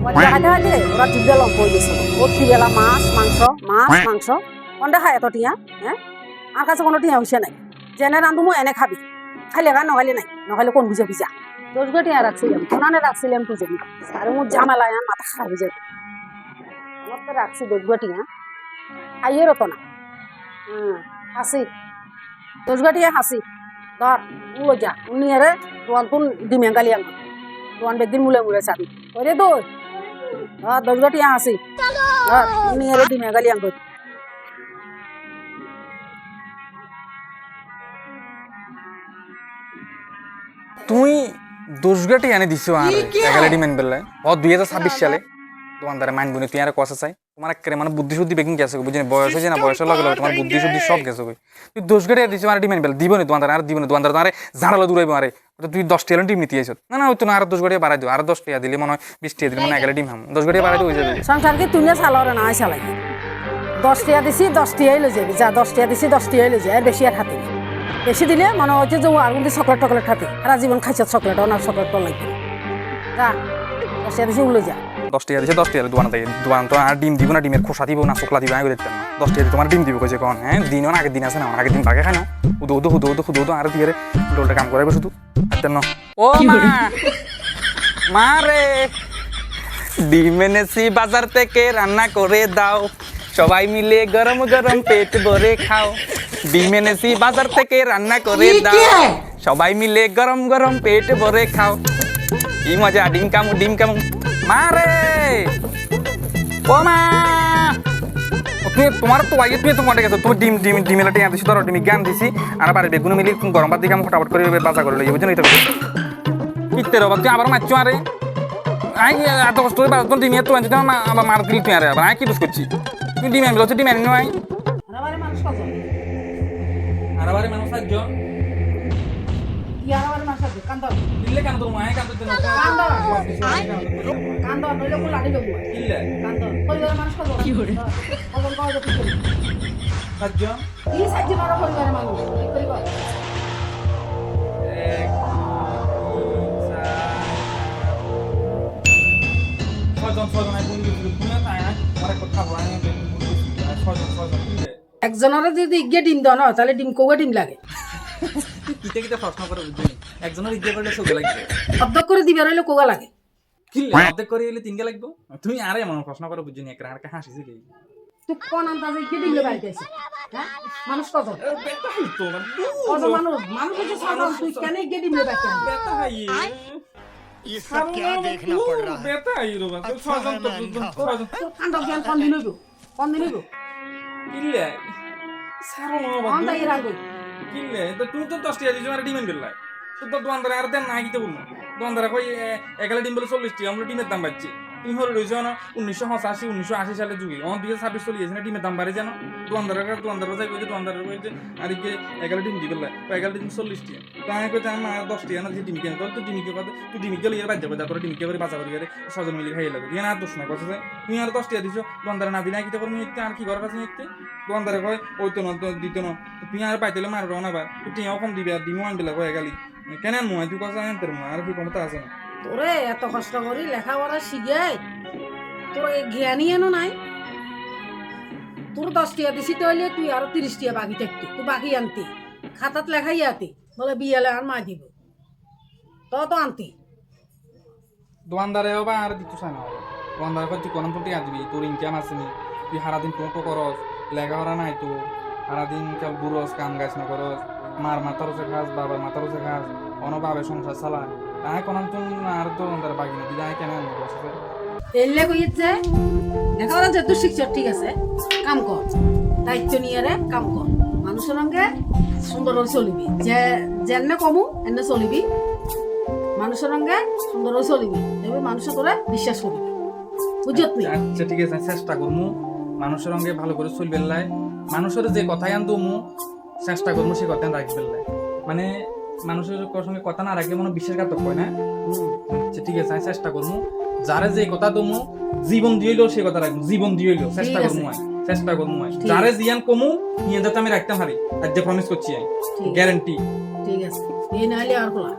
খাইতে খাইতে ওরা জিভে লম্প হয়ে গেছিল ওর বেলা মাছ মাংস কোনটা খায় এত টিয়া হ্যাঁ আমার কাছে কোনো টিয়া হইছে নাই যেনে রান্ধু মই এনে খাবি খাইলে খা নখাইলে নাই নখাইলে কোন বুঝে ভিজা 10 টিয়া রাখছিলাম কোনানে রাখছিলাম তুই যাবি আর মোর ঝামেলায় আমার মাথা খারাপ হয়ে যাবে আমার তো রাখছি 10 টিয়া খাইয়ে রতো না হাসি 10 টিয়া হাসি ধর উলো যা উনি আরে তোয়ান কোন ডিমে গালি আনবো তোয়ান বেগদিন মুলে চাবি ওরে দোর 10 টিয়া হাসি ধর উনি আরে ডিমে গালি আনবো তুমি 10 গাটি এনে দিছো আর এগালাডি মেন বেলায় ও 2026 সালে দোকানদারে মাইনবো নি তুই আর কষা চাই তোমার একেবারে মানে বুদ্ধি শুদ্ধি বেকিং গেছে বুঝিনি বয়স হয়েছে না বয়সের লগে লগে তোমার বুদ্ধি শুদ্ধি সব গেছে তুই 10 গাটি দিছো আর ডিমেন বেল দিব নি দোকানদার আর দিব নি দোকানদার তোমারে ঝাড়ালো দূরাইবো আরে তুই 10 টিয়া টিম নিতে আইছো না না ওই তো না আর 10 গাটি বাড়াই দিও আর 10 টিয়া দিলে মনে হয় 20 টিয়া দিলে মনে এগালাডি ডিম হাম 10 গাটি বাড়াই দিও হয়ে যাবে সংসার কি তুই না চালারে না চালাই 10 টিয়া দিছি 10 টিয়াই লই যাবি যা 10 টিয়া দিছি 10 টিয়াই লই যায় আর বেশি আর হাতে বেশি দিলে মনে হচ্ছে যে আর কিন্তু চকলেট হাতে সারা জীবন খাইছে চকলেট না চকলেট তো লাগবে যা 10 টিয়া দিছি উলে যা 10 টিয়া দিছে 10 টিয়া দোকান তো আর ডিম দিব না ডিমের খোসা দিব না চকলা দিব আমি দেখতাম না 10 টিয়া তোমার ডিম দিব কইছে কোন হ্যাঁ দিন না আগের দিন আছে না আগের দিন বাগে খাই না উদো আর দিয়ে ডোলটা কাম করাইবে শুধু আতেন না ও মা রে ডিম এনেছি বাজার থেকে রান্না করে দাও সবাই মিলে গরম গরম পেট ভরে খাও ডিম এনেছি বাজার থেকে রান্না করে দাও সবাই মিলে গরম গরম পেট ভরে খাও কি মজা ডিম কামু মা রে ও মা তুমি তোমার তো আগে তুমি তোমার গেছো তুমি ডিমের টিয়া দিছি ধরো ডিমি জ্ঞান দিছি আর বাড়ি বেগুন মিলি গরম ভাত দিকে আমি ফটাফট করে বাজা করে লই বুঝছো না এটা কিতে রবা তুই আবার মারছো আরে আই এত কষ্ট করে বাজার ডিম এত আনছি আবার মার দিলি তুই আরে আবার আই কি দোষ করছি তুই ডিম আনবি ডিম আনি নয় আরে মানুষ কত আরে মানুষ সাহায্য ইয়ারাবারে মানুষ আছে কান্দা দিলে কেন তোর মায়ে কান্দতে না কান্দা নইলে কোন লাড়ি দেবো দিলে কান্দা পরিবারের মানুষ কত কি করে কত কত কত সাহায্য কি সাহায্য করা পরিবারের মানুষ কি করে কয় একজনের যদি ইগে ডিম দাও না তাহলে ডিম কোগা ডিম লাগে কিতে কিতে প্রশ্ন করে বুঝলি একজনের ইগে করলে সবে লাগবে অর্ধেক করে দিবে রইলে কোগা লাগে কিলে অর্ধেক করে এলে তিনকে লাগবে তুমি আরে এমন প্রশ্ন করে বুঝিনি একটা আর হাসিছে কি তুই কোন আন্দাজে ইগে ডিম লাগাইতে আছিস হ্যাঁ মানুষ কত বেটা হই তো কত মানুষ হচ্ছে সাধারণ তুই কেন ইগে ডিম লাগাইতে আছিস বেটা হই ये सब क्या देखना पड़ रहा है বেটা হই রে বাবা ছজন তো তোর কান্ড জ্ঞান কোন দিন হইব কিলে সারো না বাবা কোন দাই রাখবি কিলে তো তুমি তো 10 টাকা দিছো আর ডিমেন বেলায় তো দোকানদার আর দেন না কিতে বলনো দোকানদার কই একালে ডিম বলে 40 টাকা আমরা ডিমের দাম বাড়ছে তুমি হলো রইছো না 1985 1980 সালে যুগে অন 2026 চলে গেছে না ডিমের দাম বাড়ে জানো দোকানদার যাই কইছে দোকানদার কইছে আর কি একালে ডিম দিবে লাই একালে ডিম 40 টাকা তো আমি কইতে আমার 10 টাকা না ডিম কেন তো ডিম কে কত তুই ডিম কে লইয়া বাজে বাজা তোর ডিম কে করে বাজা করে সজন মিলি খাইয়ে লাগে না দোষ না কথা তুমি আর 10 টাকা দিছো দোকানদার না দিনা কিতে করবি আর কি ঘর কাছে নিতে দোকানদার কয় ওই তো না দিত না তুই আর পাইতেলে মারবো না বা তুই টিয়া কম দিবি আর ডিমও আনবে লাগে একালি কেন মই তুই কথা আনতে আর কি ক্ষমতা আছে না তোরে এত কষ্ট করি লেখাপড়া শিখে তোর জ্ঞানই এনো নাই তোর 10 টাকা দিছি তাহলে তুই আরো 30 টাকা বাকি থাকতি তুই বাকি আনতি খাতাত লেখাই আতি বলে বিয়ালে আর মা দিব তো আনতি দোকানদারে বা আর দিতে চায় না দোকানদার কয় তুই কোন ফুটি আসবি তোর ইনকাম আসেনি তুই সারাদিন টোটো করস লেখাপড়া নাই তো সারাদিন কেউ বুড়স কাম গাছ না করস মার মাথার উচে খাস বাবার মাথার উচে খাস অনভাবে সংসার চালা তাই কোন তুই আর তো দোকানদার বাকি না দিদা কেন এলে কইছে লেখাপড়া যেহেতু শিখছ ঠিক আছে কাম কর দায়িত্ব নিয়ে রে কাম কর মানুষের সঙ্গে সুন্দর চলিবি যে যেনে কমু এনে চলিবি মানুষের সঙ্গে সুন্দর চলিবি এবার মানুষের তোরা বিশ্বাস করবি বুঝত তুই আচ্ছা ঠিক আছে চেষ্টা করমু মানুষের সঙ্গে ভালো করে চলবে লাই মানুষের যে কথাই আনতো মু চেষ্টা করমু সে কথা রাখবে লাই মানে মানুষের সঙ্গে কথা না রাখলে মনে বিশ্বাসঘাতক হয় না আচ্ছা ঠিক আছে চেষ্টা করমু যারে যে কথা দমু জীবন দিয়েলো সে কথা রাখবো জীবন দিয়েলো চেষ্টা করমু যারে জিয়ান কমু নিয়ে যাতে আমি রাখতে পারি আর যে প্রমিস করছি আমি গ্যারান্টি ঠিক আছে এই নাইলে আর বলা